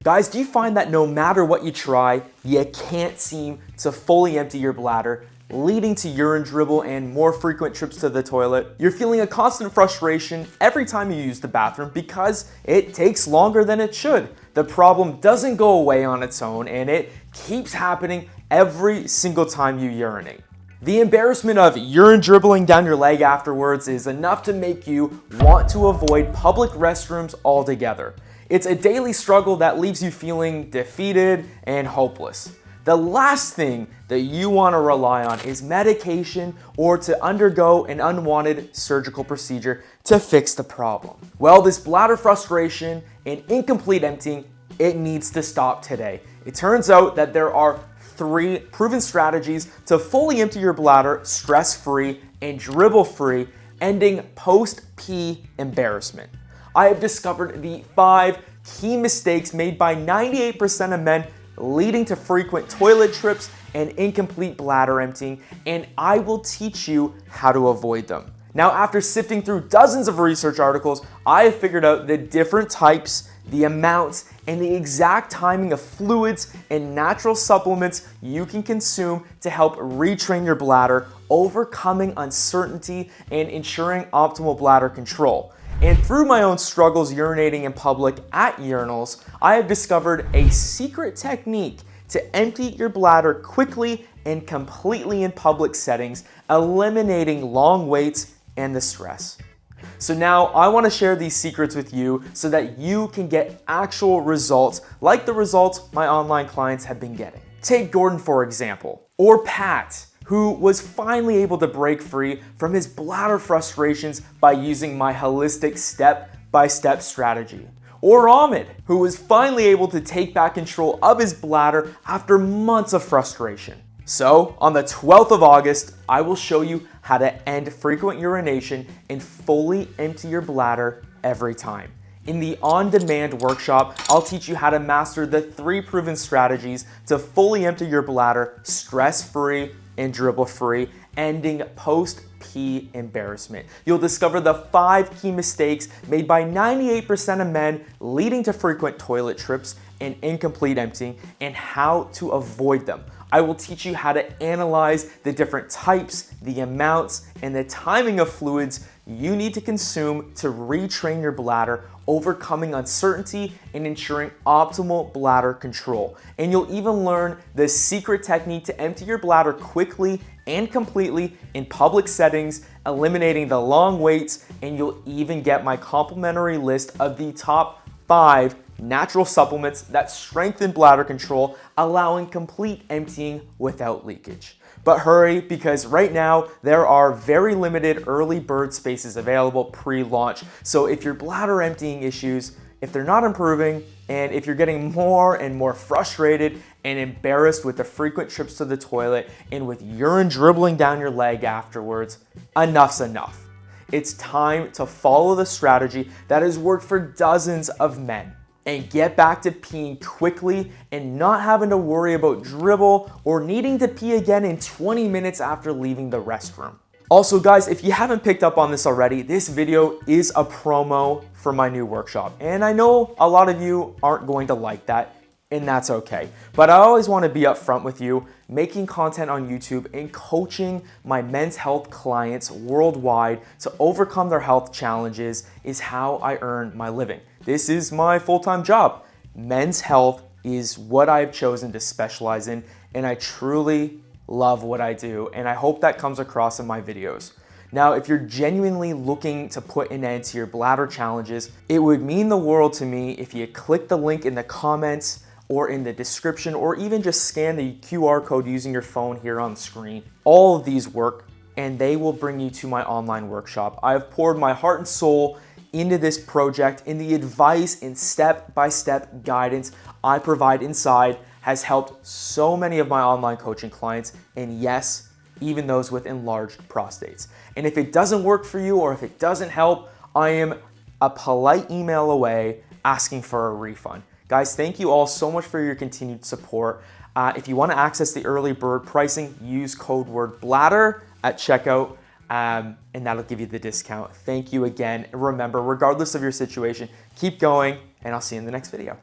Guys, do you find that no matter what you try, you can't seem to fully empty your bladder, leading to urine dribble and more frequent trips to the toilet? You're feeling a constant frustration every time you use the bathroom because it takes longer than it should. The problem doesn't go away on its own, and it keeps happening every single time you urinate. The embarrassment of urine dribbling down your leg afterwards is enough to make you want to avoid public restrooms altogether. It's a daily struggle that leaves you feeling defeated and hopeless. The last thing that you want to rely on is medication or to undergo an unwanted surgical procedure to fix the problem. Well, this bladder frustration and incomplete emptying, it needs to stop today. It turns out that there are 3 proven strategies to fully empty your bladder stress-free and dribble-free, ending post-pee embarrassment. I have discovered the 5 key mistakes made by 98% of men leading to frequent toilet trips and incomplete bladder emptying, and I will teach you how to avoid them. Now, after sifting through dozens of research articles, I have figured out the different types, the amounts, and the exact timing of fluids and natural supplements you can consume to help retrain your bladder, overcoming uncertainty and ensuring optimal bladder control. And through my own struggles urinating in public at urinals, I have discovered a secret technique to empty your bladder quickly and completely in public settings, eliminating long waits and the stress. So now I want to share these secrets with you so that you can get actual results like the results my online clients have been getting. Take Gordon for example, or Pat, who was finally able to break free from his bladder frustrations by using my holistic step-by-step strategy. Or Ahmed, who was finally able to take back control of his bladder after months of frustration. So, on the 12th of August, I will show you how to end frequent urination and fully empty your bladder every time. In the on-demand workshop, I'll teach you how to master the 3 proven strategies to fully empty your bladder stress-free and dribble-free, ending post-pee embarrassment. You'll discover the 5 key mistakes made by 98% of men leading to frequent toilet trips and incomplete emptying, and how to avoid them. I will teach you how to analyze the different types, the amounts, and the timing of fluids you need to consume to retrain your bladder, overcoming uncertainty and ensuring optimal bladder control. And you'll even learn the secret technique to empty your bladder quickly and completely in public settings, eliminating the long waits, and you'll even get my complimentary list of the top 5 natural supplements that strengthen bladder control, allowing complete emptying without leakage. But hurry, because right now there are very limited early bird spaces available pre-launch. So if your bladder emptying issues, if they're not improving, and if you're getting more and more frustrated and embarrassed with the frequent trips to the toilet and with urine dribbling down your leg afterwards, enough's enough. It's time to follow the strategy that has worked for dozens of men and get back to peeing quickly and not having to worry about dribble or needing to pee again in 20 minutes after leaving the restroom. Also guys, if you haven't picked up on this already, this video is a promo for my new workshop. And I know a lot of you aren't going to like that, and that's okay. But I always want to be upfront with you. Making content on YouTube and coaching my men's health clients worldwide to overcome their health challenges is how I earn my living. This is my full-time job. Men's health is what I've chosen to specialize in, and I truly love what I do, and I hope that comes across in my videos. Now, if you're genuinely looking to put an end to your bladder challenges, it would mean the world to me if you click the link in the comments or in the description, or even just scan the QR code using your phone here on the screen. All of these work, and they will bring you to my online workshop. I have poured my heart and soul into this project, and the advice and step-by-step guidance I provide inside has helped so many of my online coaching clients, and yes, even those with enlarged prostates. And if it doesn't work for you, or if it doesn't help, I am a polite email away asking for a refund. Guys, thank you all so much for your continued support. If you want to access the early bird pricing, use code word Bladder at checkout, and that'll give you the discount. Thank you again. Remember, regardless of your situation, keep going, and I'll see you in the next video.